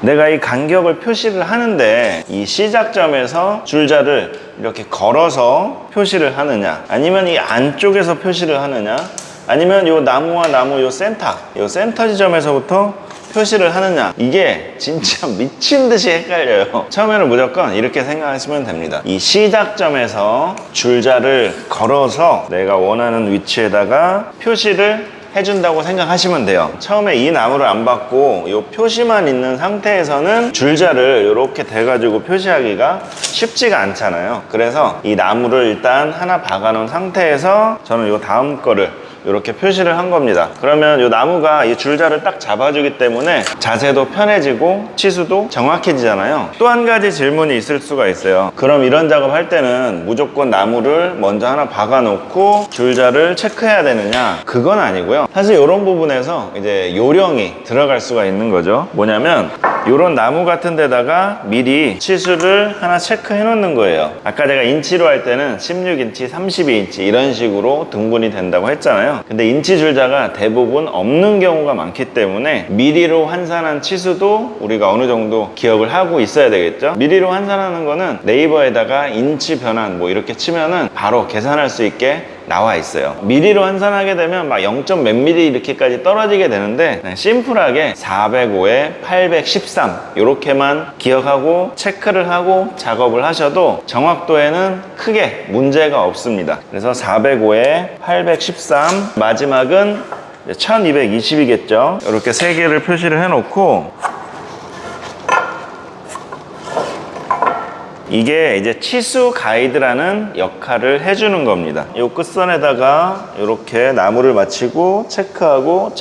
내가 이 간격을 표시를 하는데 이 시작점에서 줄자를 이렇게 걸어서 표시를 하느냐, 아니면 이 안쪽에서 표시를 하느냐, 아니면 요 나무와 나무 요 센터 지점에서부터 표시를 하느냐, 이게 진짜 미친 듯이 헷갈려요. 처음에는 무조건 이렇게 생각하시면 됩니다. 이 시작점에서 줄자를 걸어서 내가 원하는 위치에다가 표시를 해준다고 생각하시면 돼요. 처음에 이 나무를 안 받고 이 표시만 있는 상태에서는 줄자를 이렇게 대가지고 표시하기가 쉽지가 않잖아요. 그래서 이 나무를 일단 하나 박아 놓은 상태에서 저는 이 다음 거를 이렇게 표시를 한 겁니다. 그러면 이 나무가 이 줄자를 딱 잡아주기 때문에 자세도 편해지고 치수도 정확해지잖아요. 또 한 가지 질문이 있을 수가 있어요. 그럼 이런 작업할 때는 무조건 나무를 먼저 하나 박아 놓고 줄자를 체크해야 되느냐? 그건 아니고요. 사실 이런 부분에서 이제 요령이 들어갈 수가 있는 거죠. 뭐냐면 이런 나무 같은 데다가 미리 치수를 하나 체크해 놓는 거예요. 아까 제가 인치로 할 때는 16인치, 32인치 이런 식으로 등분이 된다고 했잖아요. 근데 인치 줄자가 대부분 없는 경우가 많기 때문에 미리로 환산한 치수도 우리가 어느 정도 기억을 하고 있어야 되겠죠. 미리로 환산하는 거는 네이버에다가 인치 변환 뭐 이렇게 치면은 바로 계산할 수 있게 나와 있어요. 미리로 환산하게 되면 막 0. 몇 미리 이렇게까지 떨어지게 되는데 그냥 심플하게 405에 813 이렇게만 기억하고 체크를 하고 작업을 하셔도 정확도에는 크게 문제가 없습니다. 그래서 405에 813 마지막은 1220이겠죠. 이렇게 3개를 표시를 해놓고 이게 이제 치수 가이드라는 역할을 해주는 겁니다. 이 끝선에다가 이렇게 나무를 맞추고 체크하고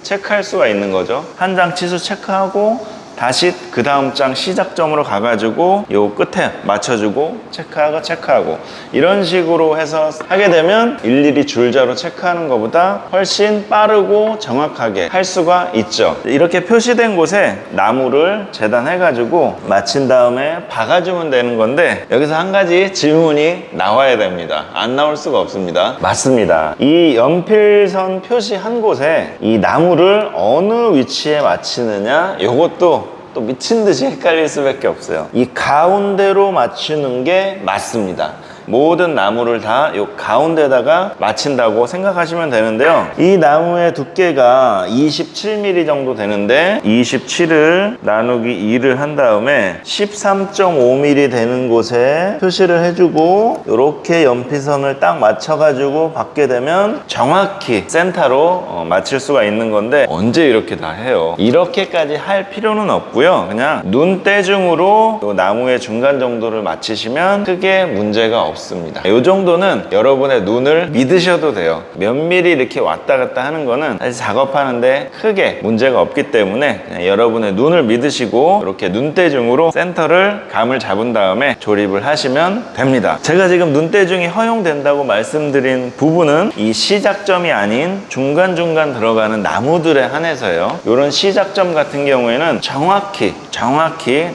체크할 수가 있는 거죠. 한 장 치수 체크하고 다시 그 다음 장 시작점으로 가가지고 요 끝에 맞춰주고 체크하고 이런 식으로 해서 하게 되면 일일이 줄자로 체크하는 것보다 훨씬 빠르고 정확하게 할 수가 있죠. 이렇게 표시된 곳에 나무를 재단해가지고 맞춘 다음에 박아주면 되는 건데 여기서 한 가지 질문이 나와야 됩니다. 안 나올 수가 없습니다. 맞습니다. 이 연필선 표시한 곳에 이 나무를 어느 위치에 맞추느냐, 요것도 또 미친 듯이 헷갈릴 수밖에 없어요. 이 가운데로 맞추는 게 맞습니다. 모든 나무를 다 이 가운데다가 맞춘다고 생각하시면 되는데요. 이 나무의 두께가 27mm 정도 되는데 27을 나누기 2를 한 다음에 13.5mm 되는 곳에 표시를 해주고 이렇게 연필선을 딱 맞춰가지고 받게 되면 정확히 센터로 맞출 수가 있는 건데 언제 이렇게 다 해요? 이렇게까지 할 필요는 없고요. 그냥 눈대중으로 이 나무의 중간 정도를 맞추시면 크게 문제가 없습니다. 이 정도는 여러분의 눈을 믿으셔도 돼요. 몇 미리 이렇게 왔다 갔다 하는 거는 사실 작업하는데 크게 문제가 없기 때문에 그냥 여러분의 눈을 믿으시고 이렇게 눈대중으로 센터를 감을 잡은 다음에 조립을 하시면 됩니다. 제가 지금 눈대중이 허용된다고 말씀드린 부분은 이 시작점이 아닌 중간중간 들어가는 나무들에 한해서요. 이런 시작점 같은 경우에는 정확히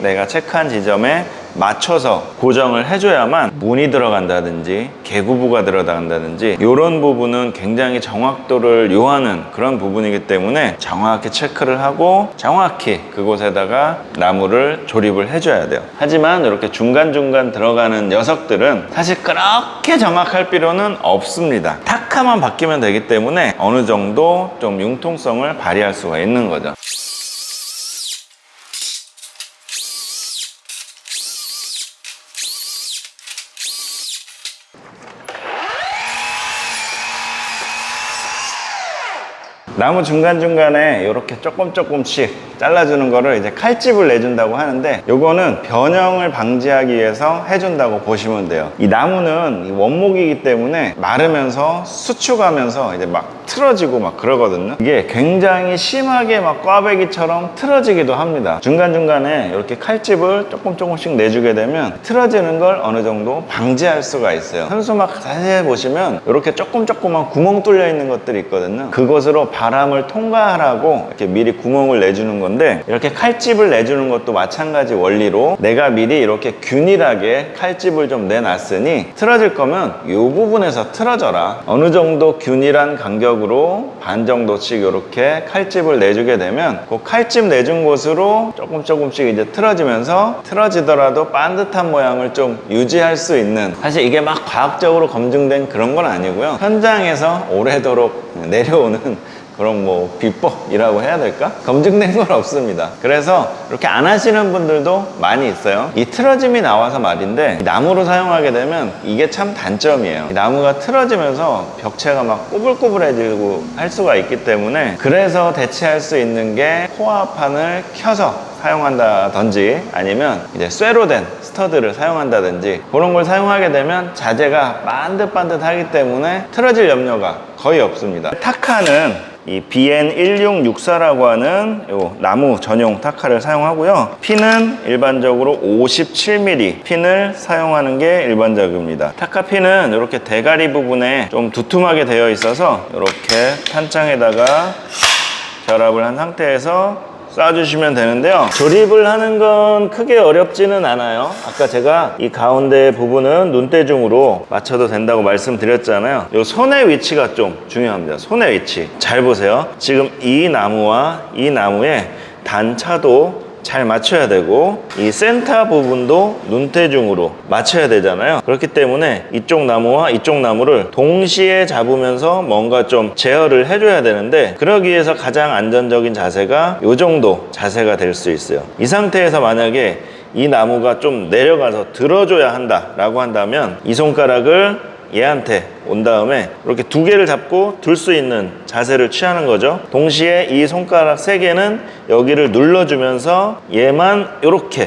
내가 체크한 지점에 맞춰서 고정을 해줘야만 문이 들어간다든지 개구부가 들어간다든지 이런 부분은 굉장히 정확도를 요하는 그런 부분이기 때문에 정확히 체크를 하고 정확히 그곳에다가 나무를 조립을 해줘야 돼요. 하지만 이렇게 중간중간 들어가는 녀석들은 사실 그렇게 정확할 필요는 없습니다. 탁하만 바뀌면 되기 때문에 어느 정도 좀 융통성을 발휘할 수가 있는 거죠. 나무 중간중간에 이렇게 조금씩 잘라주는 거를 이제 칼집을 내준다고 하는데 요거는 변형을 방지하기 위해서 해준다고 보시면 돼요. 이 나무는 원목이기 때문에 마르면서 수축하면서 이제 막 틀어지고 막 그러거든요. 이게 굉장히 심하게 막 꽈배기처럼 틀어지기도 합니다. 중간중간에 이렇게 칼집을 조금씩 내주게 되면 틀어지는 걸 어느 정도 방지할 수가 있어요. 현수막 자세히 보시면 이렇게 조그만 구멍 뚫려 있는 것들이 있거든요. 그곳으로 바람을 통과하라고 이렇게 미리 구멍을 내주는 건데, 이렇게 칼집을 내주는 것도 마찬가지 원리로 내가 미리 이렇게 균일하게 칼집을 좀 내놨으니 틀어질 거면 이 부분에서 틀어져라. 어느 정도 균일한 간격으로 반 정도씩 이렇게 칼집을 내주게 되면 그 칼집 내준 곳으로 조금씩 이제 틀어지면서 틀어지더라도 반듯한 모양을 좀 유지할 수 있는, 사실 이게 막 과학적으로 검증된 그런 건 아니고요, 현장에서 오래도록 내려오는 그런 뭐 비법이라고 해야 될까? 검증된 건 없습니다. 그래서 이렇게 안 하시는 분들도 많이 있어요. 이 틀어짐이 나와서 말인데, 나무로 사용하게 되면 이게 참 단점이에요. 이 나무가 틀어지면서 벽체가 막 꼬불꼬불해지고 할 수가 있기 때문에, 그래서 대체할 수 있는 게 코어판을 켜서 사용한다든지 아니면 이제 쇠로 된 스터드를 사용한다든지 그런 걸 사용하게 되면 자재가 반듯반듯하기 때문에 틀어질 염려가 거의 없습니다. 타카는 이 BN1664라고 하는 요 나무 전용 타카를 사용하고요. 핀은 일반적으로 57mm 핀을 사용하는 게 일반적입니다. 타카 핀은 이렇게 대가리 부분에 좀 두툼하게 되어 있어서 이렇게 탄창에다가 결합을 한 상태에서 쏴주시면 되는데요. 조립을 하는 건 크게 어렵지는 않아요. 아까 제가 이 가운데 부분은 눈대중으로 맞춰도 된다고 말씀드렸잖아요. 이 손의 위치가 좀 중요합니다. 손의 위치 잘 보세요. 지금 이 나무와 이 나무의 단차도 잘 맞춰야 되고, 이 센터 부분도 눈대중으로 맞춰야 되잖아요. 그렇기 때문에 이쪽 나무와 이쪽 나무를 동시에 잡으면서 뭔가 좀 제어를 해줘야 되는데, 그러기 위해서 가장 안전적인 자세가 이 정도 자세가 될 수 있어요. 이 상태에서 만약에 이 나무가 좀 내려가서 들어줘야 한다 라고 한다면, 이 손가락을 얘한테 온 다음에 이렇게 두 개를 잡고 들 수 있는 자세를 취하는 거죠. 동시에 이 손가락 세 개는 여기를 눌러주면서 얘만 이렇게,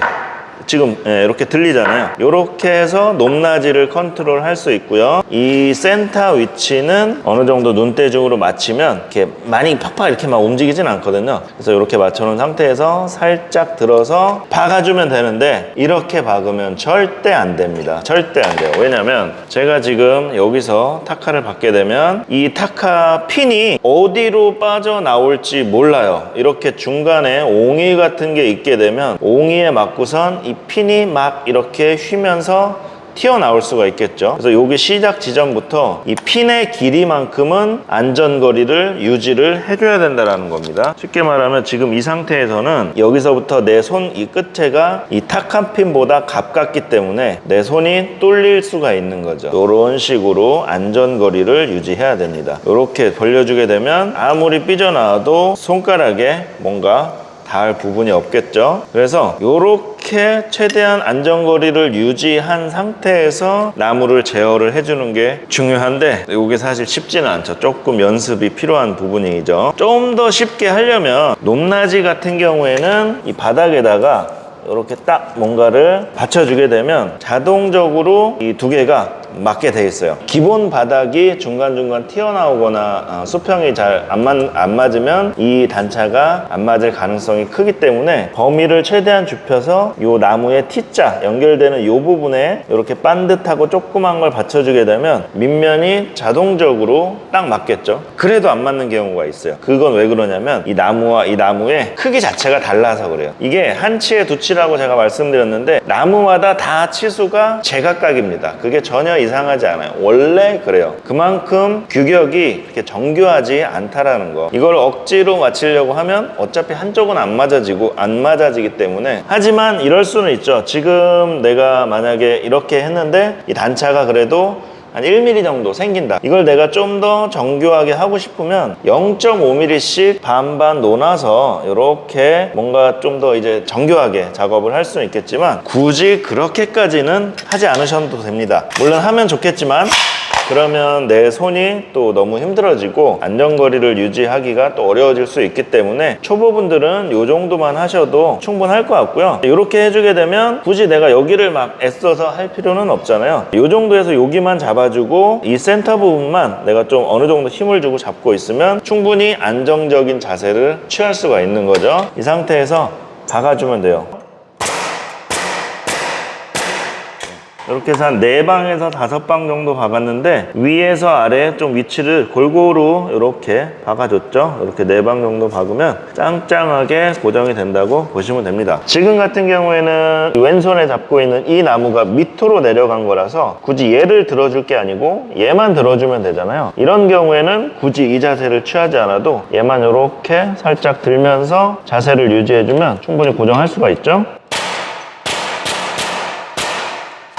지금 이렇게 들리잖아요. 이렇게 해서 높낮이를 컨트롤 할 수 있고요. 이 센터 위치는 어느 정도 눈대중으로 맞추면 이렇게 많이 팍팍 이렇게 막 움직이진 않거든요. 그래서 이렇게 맞춰놓은 상태에서 살짝 들어서 박아주면 되는데, 이렇게 박으면 절대 안 됩니다. 절대 안 돼요. 왜냐면 제가 지금 여기서 타카를 박게 되면 이 타카 핀이 어디로 빠져나올지 몰라요. 이렇게 중간에 옹이 같은 게 있게 되면 옹이에 맞고선 이 핀이 막 이렇게 휘면서 튀어나올 수가 있겠죠. 그래서 여기 시작 지점부터 이 핀의 길이만큼은 안전거리를 유지를 해줘야 된다는 겁니다. 쉽게 말하면 지금 이 상태에서는 여기서부터 내 손 이 끝에가 이 탁한 핀보다 가깝기 때문에 내 손이 뚫릴 수가 있는 거죠. 이런 식으로 안전거리를 유지해야 됩니다. 이렇게 벌려주게 되면 아무리 삐져나와도 손가락에 뭔가 닿을 부분이 없겠죠. 그래서 이렇게 최대한 안전거리를 유지한 상태에서 나무를 제어를 해주는 게 중요한데, 이게 사실 쉽지는 않죠. 조금 연습이 필요한 부분이죠. 좀 더 쉽게 하려면 높낮이 같은 경우에는 이 바닥에다가 이렇게 딱 뭔가를 받쳐주게 되면 자동적으로 이 두 개가 맞게 돼 있어요. 기본 바닥이 중간중간 튀어나오거나 수평이 잘 안 맞으면 이 단차가 안 맞을 가능성이 크기 때문에 범위를 최대한 좁혀서 이 나무의 T자 연결되는 이 부분에 이렇게 반듯하고 조그만 걸 받쳐주게 되면 밑면이 자동적으로 딱 맞겠죠. 그래도 안 맞는 경우가 있어요. 그건 왜 그러냐면 이 나무와 이 나무의 크기 자체가 달라서 그래요. 이게 한 치에 두 치라고 제가 말씀드렸는데, 나무마다 다 치수가 제각각입니다. 그게 전혀 이상하지 않아요. 원래 그래요. 그만큼 규격이 이렇게 정교하지 않다라는 거. 이걸 억지로 맞추려고 하면 어차피 한쪽은 안 맞아지기 때문에. 하지만 이럴 수는 있죠. 지금 내가 만약에 이렇게 했는데 이 단차가 그래도 한 1mm 정도 생긴다. 이걸 내가 좀 더 정교하게 하고 싶으면 0.5mm씩 반반 놓아서 이렇게 뭔가 좀 더 이제 정교하게 작업을 할 수는 있겠지만, 굳이 그렇게까지는 하지 않으셔도 됩니다. 물론 하면 좋겠지만 그러면 내 손이 또 너무 힘들어지고 안전거리를 유지하기가 또 어려워질 수 있기 때문에 초보분들은 이 정도만 하셔도 충분할 것 같고요. 이렇게 해주게 되면 굳이 내가 여기를 막 애써서 할 필요는 없잖아요. 이 정도에서 여기만 잡아주고 이 센터 부분만 내가 좀 어느 정도 힘을 주고 잡고 있으면 충분히 안정적인 자세를 취할 수가 있는 거죠. 이 상태에서 박아주면 돼요. 이렇게 해서 한 4방에서 5방 정도 박았는데 위에서 아래 좀 위치를 골고루 이렇게 박아줬죠. 이렇게 4방 정도 박으면 짱짱하게 고정이 된다고 보시면 됩니다. 지금 같은 경우에는 왼손에 잡고 있는 이 나무가 밑으로 내려간 거라서 굳이 얘를 들어줄 게 아니고 얘만 들어주면 되잖아요. 이런 경우에는 굳이 이 자세를 취하지 않아도 얘만 이렇게 살짝 들면서 자세를 유지해주면 충분히 고정할 수가 있죠.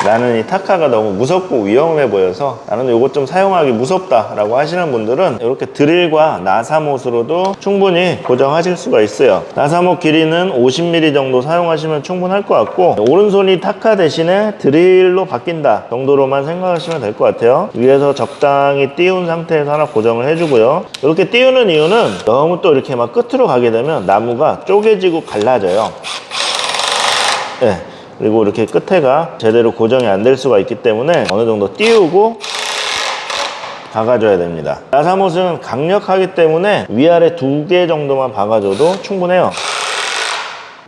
나는 이 타카가 너무 무섭고 위험해 보여서 나는 이것 좀 사용하기 무섭다 라고 하시는 분들은 이렇게 드릴과 나사못으로도 충분히 고정하실 수가 있어요. 나사못 길이는 50mm 정도 사용하시면 충분할 것 같고, 오른손이 타카 대신에 드릴로 바뀐다 정도로만 생각하시면 될 것 같아요. 위에서 적당히 띄운 상태에서 하나 고정을 해주고요. 이렇게 띄우는 이유는 너무 또 이렇게 막 끝으로 가게 되면 나무가 쪼개지고 갈라져요. 네. 그리고 이렇게 끝에가 제대로 고정이 안 될 수가 있기 때문에 어느 정도 띄우고 박아줘야 됩니다. 나사못은 강력하기 때문에 위아래 2개 정도만 박아줘도 충분해요.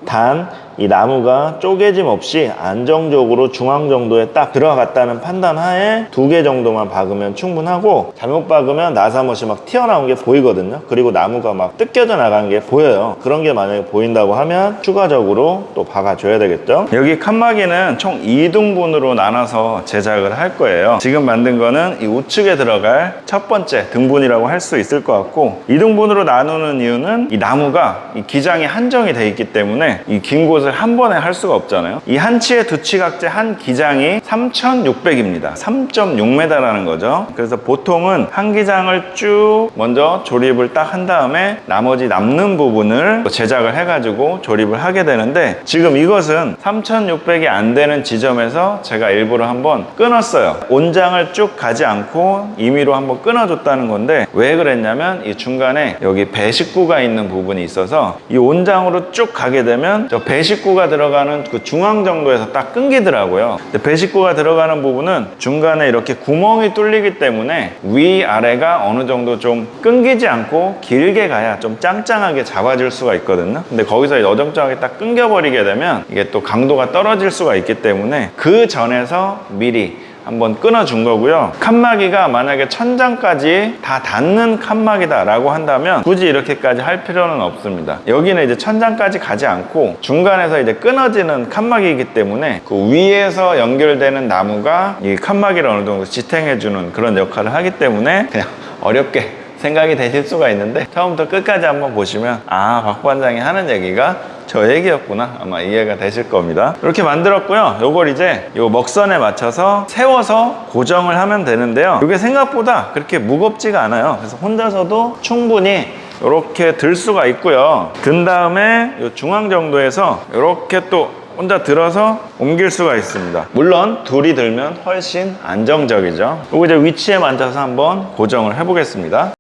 단 이 나무가 쪼개짐 없이 안정적으로 중앙 정도에 딱 들어갔다는 판단 하에 2개 정도만 박으면 충분하고, 잘못 박으면 나사못이 막 튀어나온 게 보이거든요. 그리고 나무가 막 뜯겨져 나가는 게 보여요. 그런 게 만약에 보인다고 하면 추가적으로 또 박아줘야 되겠죠. 여기 칸막이는 총 2등분으로 나눠서 제작을 할 거예요. 지금 만든 거는 이 우측에 들어갈 첫 번째 등분이라고 할 수 있을 것 같고, 2등분으로 나누는 이유는 이 나무가 이 기장이 한정이 돼 있기 때문에 이 긴 곳 한 번에 할 수가 없잖아요. 이 한 치의 두 치각제 한 기장이 3,600입니다. 3.6m라는 거죠. 그래서 보통은 한 기장을 쭉 먼저 조립을 딱 한 다음에 나머지 남는 부분을 제작을 해가지고 조립을 하게 되는데, 지금 이것은 3,600이 안 되는 지점에서 제가 일부러 한번 끊었어요. 온장을 쭉 가지 않고 임의로 한번 끊어줬다는 건데, 왜 그랬냐면 이 중간에 여기 배식구가 있는 부분이 있어서 이 온장으로 쭉 가게 되면 저 배식구가 들어가는 그 중앙 정도에서 딱 끊기더라고요. 근데 배식구가 들어가는 부분은 중간에 이렇게 구멍이 뚫리기 때문에 위아래가 어느 정도 좀 끊기지 않고 길게 가야 좀 짱짱하게 잡아줄 수가 있거든요. 근데 거기서 어정쩡하게 딱 끊겨버리게 되면 이게 또 강도가 떨어질 수가 있기 때문에 그 전에서 미리 한번 끊어준 거고요. 칸막이가 만약에 천장까지 다 닿는 칸막이다 라고 한다면 굳이 이렇게까지 할 필요는 없습니다. 여기는 이제 천장까지 가지 않고 중간에서 이제 끊어지는 칸막이이기 때문에 그 위에서 연결되는 나무가 이 칸막이를 어느 정도 지탱해주는 그런 역할을 하기 때문에 그냥 어렵게 생각이 되실 수가 있는데, 처음부터 끝까지 한번 보시면 박 부반장이 하는 얘기가 저 얘기였구나 아마 이해가 되실 겁니다. 이렇게 만들었고요. 요걸 이제 요 먹선에 맞춰서 세워서 고정을 하면 되는데요. 이게 생각보다 그렇게 무겁지가 않아요. 그래서 혼자서도 충분히 이렇게 들 수가 있고요. 든 다음에 요 중앙 정도에서 이렇게 또 혼자 들어서 옮길 수가 있습니다. 물론 둘이 들면 훨씬 안정적이죠. 요거 이제 위치에 맞춰서 한번 고정을 해보겠습니다.